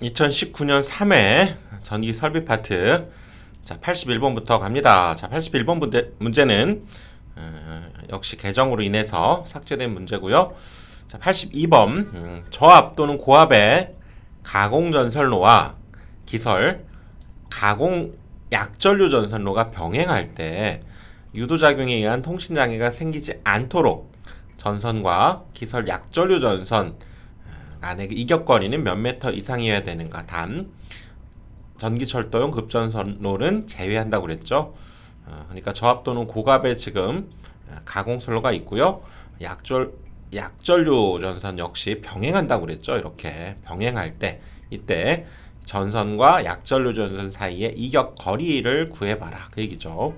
2019년 3회 전기 설비 파트. 자, 81번부터 갑니다. 자, 81번 문제는 역시 계정으로 인해서 삭제된 문제고요. 자, 82번 저압 또는 고압의 가공 전선로와 기설 가공 약전류 전선로가 병행할 때 유도작용에 의한 통신장애가 생기지 않도록 전선과 기설 약전류 전선 안에 이격거리는 몇 미터 이상이어야 되는가. 단 전기철도용 급전선로는 제외한다고 그랬죠. 그러니까 저압 또는 고압의 지금 가공선로가 있고요. 약전류 전선 역시 병행한다고 그랬죠. 이렇게 병행할 때 이때 전선과 약전류 전선 사이의 이격 거리를 구해봐라 그 얘기죠.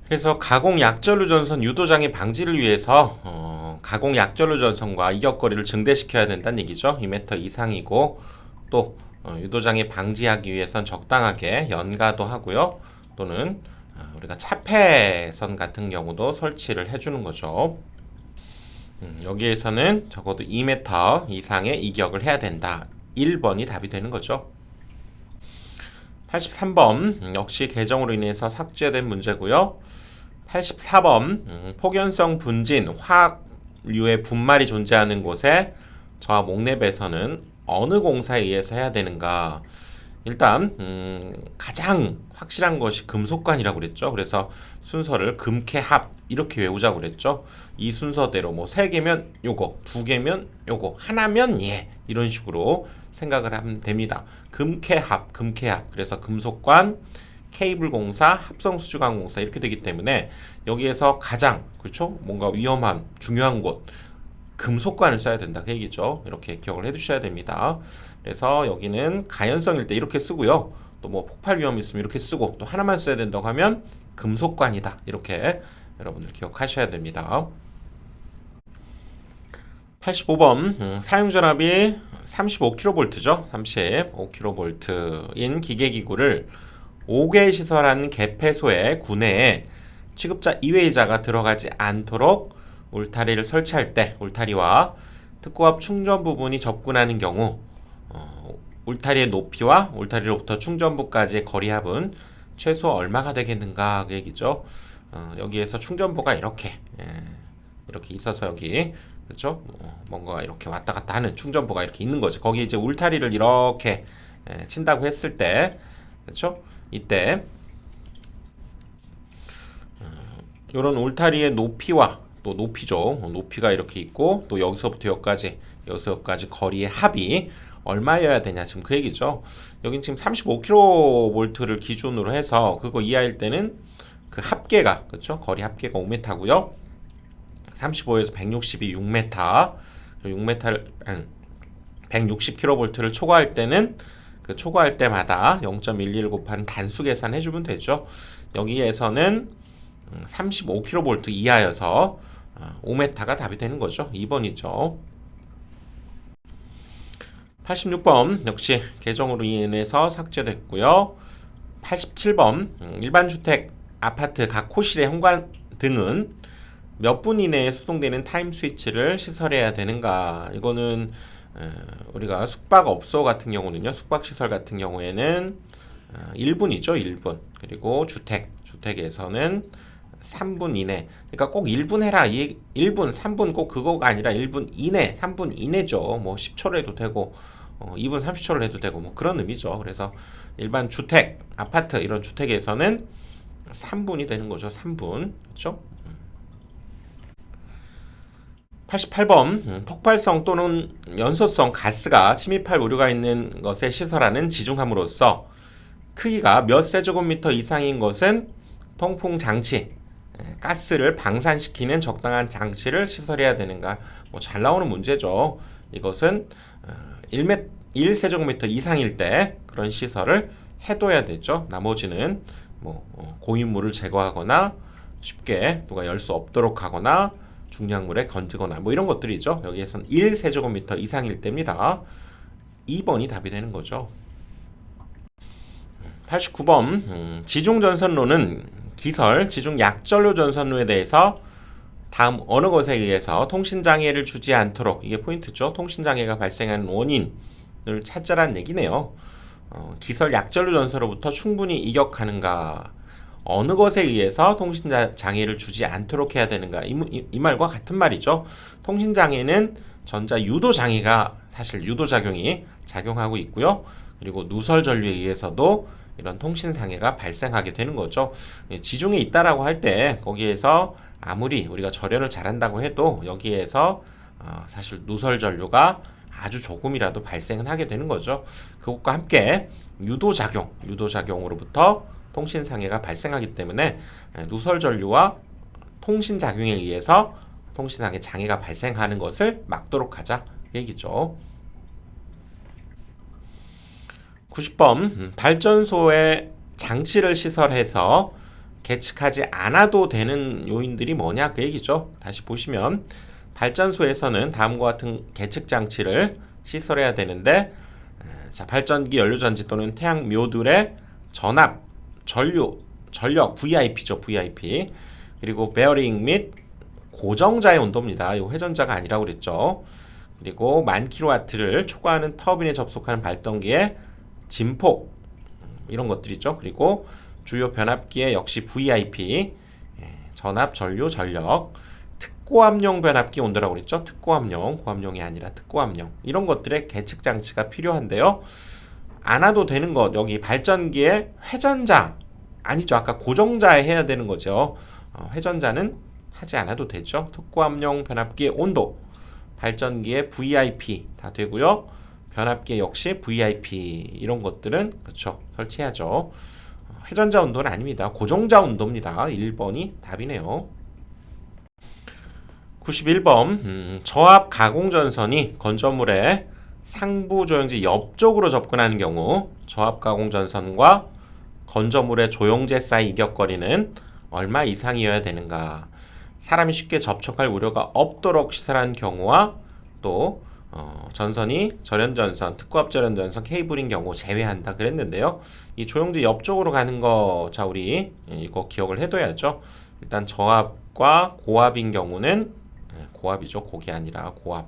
그래서 가공 약전류 전선 유도장애 방지를 위해서 가공 약전류 전선과 이격 거리를 증대시켜야 된다는 얘기죠. 2m 이상이고 또 유도장애 방지하기 위해선 적당하게 연가도 하고요. 또는 우리가 차폐선 같은 경우도 설치를 해주는 거죠. 여기에서는 적어도 2m 이상의 이격을 해야 된다. 1번이 답이 되는 거죠. 83번 역시 계정으로 인해서 삭제된 문제고요. 84번 폭연성 분진 화학류의 분말이 존재하는 곳에 저와 목랩에서는 어느 공사에 의해서 해야 되는가. 일단 가장 확실한 것이 금속관이라고 그랬죠. 그래서 순서를 금캐합 이렇게 외우자고 그랬죠. 이 순서대로 뭐 3개면 요거, 2개면 요거, 하나면 예 이런 식으로 생각을 하면 됩니다. 금캐합. 그래서 금속관, 케이블 공사, 합성 수주관 공사 이렇게 되기 때문에 여기에서 가장 그렇죠? 뭔가 위험한 중요한 곳 금속관을 써야 된다 그 얘기죠. 이렇게 기억을 해두셔야 됩니다. 그래서 여기는 가연성일 때 이렇게 쓰고요. 또 뭐 폭발 위험이 있으면 이렇게 쓰고 또 하나만 써야 된다고 하면 금속관이다 이렇게 여러분들 기억하셔야 됩니다. 85번 사용전압이 35kV죠. 35kV인 기계기구를 5개 시설한 개폐소의 구내에 취급자 이외의자가 들어가지 않도록 울타리를 설치할 때 울타리와 특고압 충전 부분이 접근하는 경우 울타리의 높이와 울타리로부터 충전부까지의 거리합은 최소 얼마가 되겠는가 그 얘기죠. 여기에서 충전부가 이렇게 있어서 여기 그렇죠? 뭔가 이렇게 왔다 갔다 하는 충전부가 이렇게 있는 거죠. 거기 이제 울타리를 이렇게 친다고 했을 때 그렇죠? 이때 이런 울타리의 높이와 또 높이죠. 높이가 이렇게 있고 또 여기서부터 여기까지 거리의 합이 얼마여야 되냐 지금 그 얘기죠. 여긴 지금 35kV를 기준으로 해서 그거 이하일 때는 그 합계가 그렇죠. 거리 합계가 5m고요. 35에서 160이 6m. 160kV를 초과할 때는 그 초과할 때마다 0.11 곱하는 단수 계산 해주면 되죠. 여기에서는 35kV 이하여서 5m가 답이 되는 거죠. 2번이죠. 86번 역시 계정으로 인해서 삭제됐고요. 87번 일반 주택, 아파트 각 호실의 현관 등은 몇 분 이내에 수동되는 타임 스위치를 시설해야 되는가. 이거는 우리가 숙박업소 같은 경우는요. 숙박시설 같은 경우에는 1분이죠. 1분. 그리고 주택에서는 3분 이내. 그러니까 꼭 1분 해라. 1분, 3분 꼭 그거가 아니라 1분 이내, 3분 이내죠. 뭐 10초로 해도 되고 2분 30초를 해도 되고 뭐 그런 의미죠. 그래서 일반 주택, 아파트 이런 주택에서는 3분이 되는 거죠. 3분. 그렇죠? 88번 폭발성 또는 연소성 가스가 침입할 우려가 있는 것에 시설하는 지중함으로써 크기가 몇 세제곱미터 이상인 것은 통풍 장치, 가스를 방산시키는 적당한 장치를 시설해야 되는가. 뭐 잘 나오는 문제죠. 이것은 1세제곱미터 이상일 때 그런 시설을 해둬야 되죠. 나머지는 뭐 고인물을 제거하거나 쉽게 누가 열 수 없도록 하거나 중량물에 건드거나 뭐 이런 것들이죠. 여기에서는 1세제곱미터 이상일 때입니다. 2번이 답이 되는 거죠. 89번 지중전선로는 기설, 지중 약전류 전선로에 대해서 다음 어느 것에 의해서 통신장애를 주지 않도록 이게 포인트죠. 통신장애가 발생하는 원인 찾자란 얘기네요. 기설 약전류 전선으로부터 충분히 이격하는가, 어느 것에 의해서 통신장애를 주지 않도록 해야 되는가, 이 말과 같은 말이죠. 통신장애는 전자 유도장애가 사실 유도작용이 작용하고 있고요. 그리고 누설 전류에 의해서도 이런 통신장애가 발생하게 되는 거죠. 지중해 있다라고 할 때 거기에서 아무리 우리가 절연을 잘한다고 해도 여기에서 사실 누설 전류가 아주 조금이라도 발생은 하게 되는 거죠. 그것과 함께 유도작용으로부터 통신장애가 발생하기 때문에 누설 전류와 통신작용에 의해서 통신장애가 발생하는 것을 막도록 하자 얘기죠. 90번 발전소에 장치를 시설해서 계측하지 않아도 되는 요인들이 뭐냐 그 얘기죠. 다시 보시면 발전소에서는 다음과 같은 계측 장치를 시설해야 되는데, 자, 발전기 연료전지 또는 태양 묘들의 전압, 전력 VIP죠. VIP. 그리고 베어링 및 고정자의 온도입니다. 이 회전자가 아니라고 그랬죠. 그리고 1000kW를 초과하는 터빈에 접속하는 발전기의 진폭, 이런 것들이죠. 그리고 주요 변압기에 역시 VIP, 전압, 전류, 전력, 특고압용 변압기 온도라고 그랬죠. 특고압용, 고압용이 아니라 특고압용, 이런 것들의 계측 장치가 필요한데요. 안 와도 되는 것, 여기 발전기의 회전자 아니죠. 아까 고정자에 해야 되는 거죠. 회전자는 하지 않아도 되죠. 특고압용 변압기의 온도, 발전기의 VIP 다 되고요. 변압기 역시 VIP, 이런 것들은 그렇죠. 설치해야죠. 회전자 온도는 아닙니다. 고정자 온도입니다. 1번이 답이네요. 91번 저압 가공전선이 건조물의 상부 조영지 옆쪽으로 접근하는 경우 저압 가공전선과 건조물의 조영제 사이 이격거리는 얼마 이상이어야 되는가. 사람이 쉽게 접촉할 우려가 없도록 시설한 경우와 또 전선이 절연전선, 특고압 절연전선, 케이블인 경우 제외한다 그랬는데요. 이 조영제 옆쪽으로 가는 거, 자 우리 이거 기억을 해둬야죠. 일단 저압과 고압인 경우는 고압이죠. 고기 아니라 고압.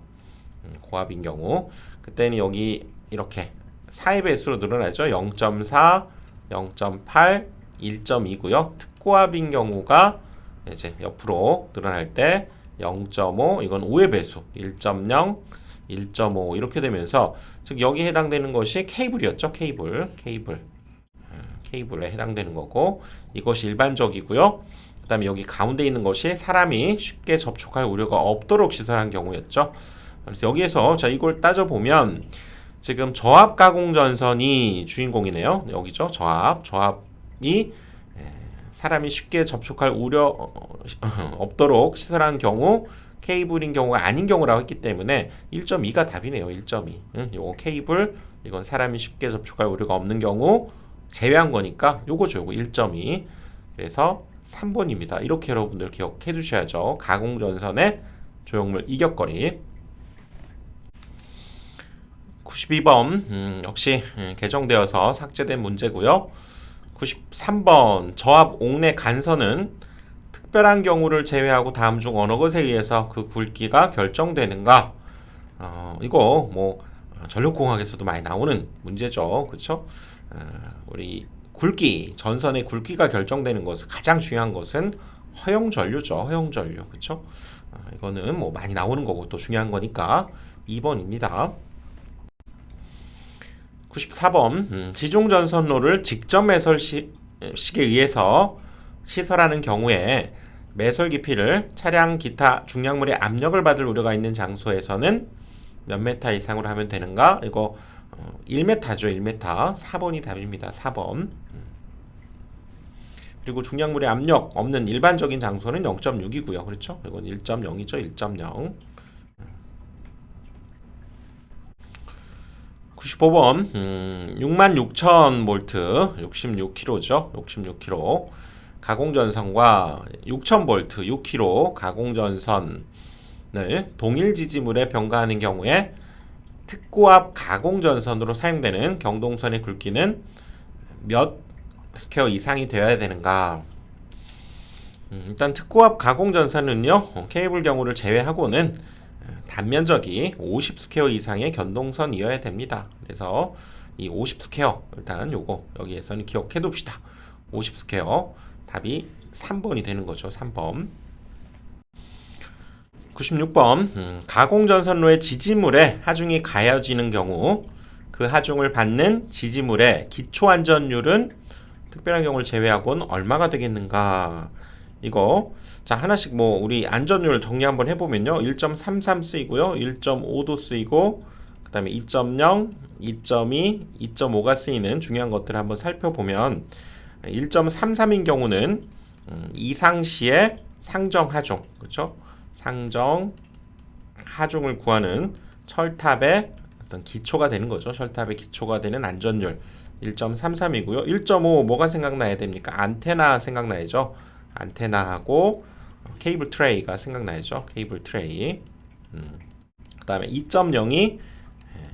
고압인 경우 그때는 여기 이렇게 4의 배수로 늘어나죠. 0.4, 0.8, 1.2고요. 특고압인 경우가 이제 옆으로 늘어날 때 0.5, 이건 5의 배수, 1.0, 1.5 이렇게 되면서 즉 여기에 해당되는 것이 케이블이었죠. 케이블에 해당되는 거고, 이것이 일반적이고요. 그 다음에 여기 가운데 있는 것이 사람이 쉽게 접촉할 우려가 없도록 시설한 경우였죠. 그래서 여기에서 자 이걸 따져보면 지금 저압 가공전선이 주인공이네요. 여기죠. 저압이 사람이 쉽게 접촉할 우려 없도록 시설한 경우, 케이블인 경우가 아닌 경우라고 했기 때문에 1.2가 답이네요. 1.2. 요거 케이블, 이건 사람이 쉽게 접촉할 우려가 없는 경우 제외한 거니까 요거죠. 요거 1.2. 그래서 3번입니다. 이렇게 여러분들 기억해 두셔야죠. 가공전선의 조형물 이격거리. 92번 역시 개정되어서 삭제된 문제고요. 93번 저압 옥내 간선은 특별한 경우를 제외하고 다음 중 어느 것에 의해서 그 굵기가 결정되는가. 이거 뭐 전력공학에서도 많이 나오는 문제죠. 그렇죠? 우리 굵기, 전선의 굵기가 결정되는 것은 가장 중요한 것은 허용전류죠. 허용전류. 그렇죠? 이거는 뭐 많이 나오는 거고 또 중요한 거니까 2번입니다. 94번 지중전선로를 직접 매설식에 의해서 시설하는 경우에 매설 깊이를 차량 기타 중량물의 압력을 받을 우려가 있는 장소에서는 몇 메타 이상으로 하면 되는가? 이거 1m죠. 1m. 4번이 답입니다. 4번. 그리고 중량물의 압력 없는 일반적인 장소는 0.6이고요. 그렇죠? 이건 1.0이죠. 1.0. 95번 66,000V 66kg죠. 66kg 가공전선과 6,000V 6kg 가공전선을 동일 지지물에 병가하는 경우에 특고압 가공전선으로 사용되는 경동선의 굵기는 몇 스퀘어 이상이 되어야 되는가. 일단 특고압 가공전선은요, 케이블 경우를 제외하고는 단면적이 50 스퀘어 이상의 견동선이어야 됩니다. 그래서 이 50 스퀘어 일단 요거 여기에서는 기억해 둡시다. 50 스퀘어 답이 3번이 되는 거죠. 3번. 96번 가공전선로의 지지물에 하중이 가해지는 경우 그 하중을 받는 지지물의 기초안전율은 특별한 경우를 제외하고는 얼마가 되겠는가. 이거 자 하나씩 뭐 우리 안전율 정리 한번 해보면요. 1.33 쓰이고요. 1.5도 쓰이고 그 다음에 2.0, 2.2, 2.5가 쓰이는 중요한 것들을 한번 살펴보면 1.33인 경우는 이상시의 상정 하중 그렇죠? 상정 하중을 구하는 철탑의 어떤 기초가 되는 거죠. 철탑의 기초가 되는 안전율 1.33이고요. 1.5 뭐가 생각나야 됩니까? 안테나 생각나야죠. 안테나하고 케이블 트레이가 생각나야죠. 케이블 트레이. 그 다음에 2.0이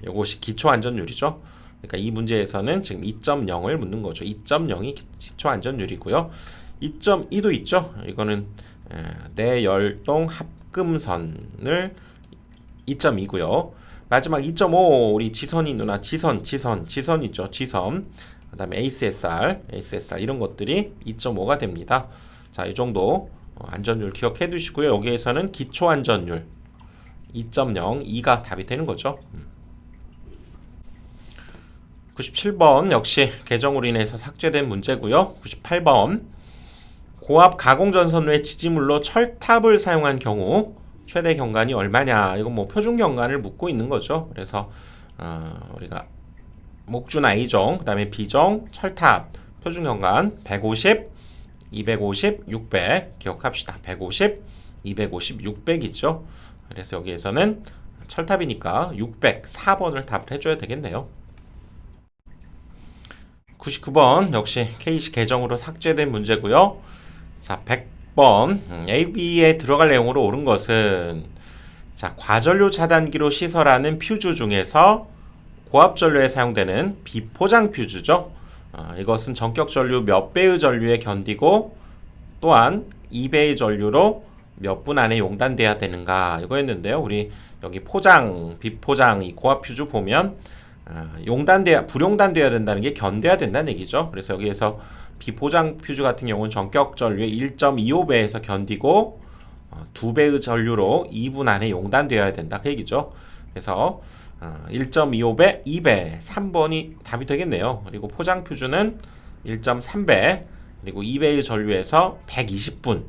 요것이 기초 안전율이죠. 그러니까 이 문제에서는 지금 2.0을 묻는 거죠. 2.0이 기초 안전율이고요. 2.2도 있죠. 이거는 내열동 합금선을 2.2고요. 마지막 2.5 우리 지선이 누나 지선 있죠. 지선. 그다음에 ACSR 이런 것들이 2.5가 됩니다. 자, 이 정도 안전율 기억해 두시고요. 여기에서는 기초 안전율 2.0, 2가 답이 되는 거죠. 97번 역시 개정으로 인해서 삭제된 문제고요. 98번 고압 가공전선로의 지지물로 철탑을 사용한 경우 최대 경관이 얼마냐. 이건 뭐 표준 경관을 묻고 있는 거죠. 그래서 우리가 목준 I정, 그 다음에 B정, 철탑 표준 경관 150, 250, 600 기억합시다. 150, 250, 600이죠. 그래서 여기에서는 철탑이니까 600, 4번을 답을 해줘야 되겠네요. 99번 역시 K시 개정으로 삭제된 문제고요. 자, 100번 AB에 들어갈 내용으로 옳은 것은 자, 과전류 차단기로 시설하는 퓨즈 중에서 고압전류에 사용되는 비포장 퓨즈죠. 이것은 전격 전류 몇 배의 전류에 견디고 또한 2배의 전류로 몇 분 안에 용단돼야 되는가 이거였는데요. 우리 여기 포장, 비포장 이 고압 퓨즈 보면 불용단돼야 된다는 게 견뎌야 된다는 얘기죠. 그래서 여기에서 비포장 퓨즈 같은 경우는 전격 전류의 1.25배에서 견디고 2배의 전류로 2분 안에 용단되어야 된다 그 얘기죠. 그래서 1.25배, 2배, 3번이 답이 되겠네요. 그리고 포장 퓨즈는 1.3배, 그리고 2배의 전류에서 120분.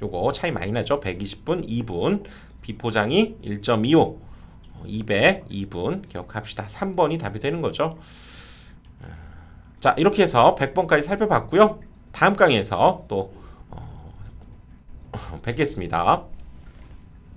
요거 차이 많이 나죠. 120분, 2분. 비포장이 1.25, 2배, 2분. 기억합시다. 3번이 답이 되는 거죠. 자, 이렇게 해서 100번까지 살펴봤고요. 다음 강의에서 또 뵙겠습니다.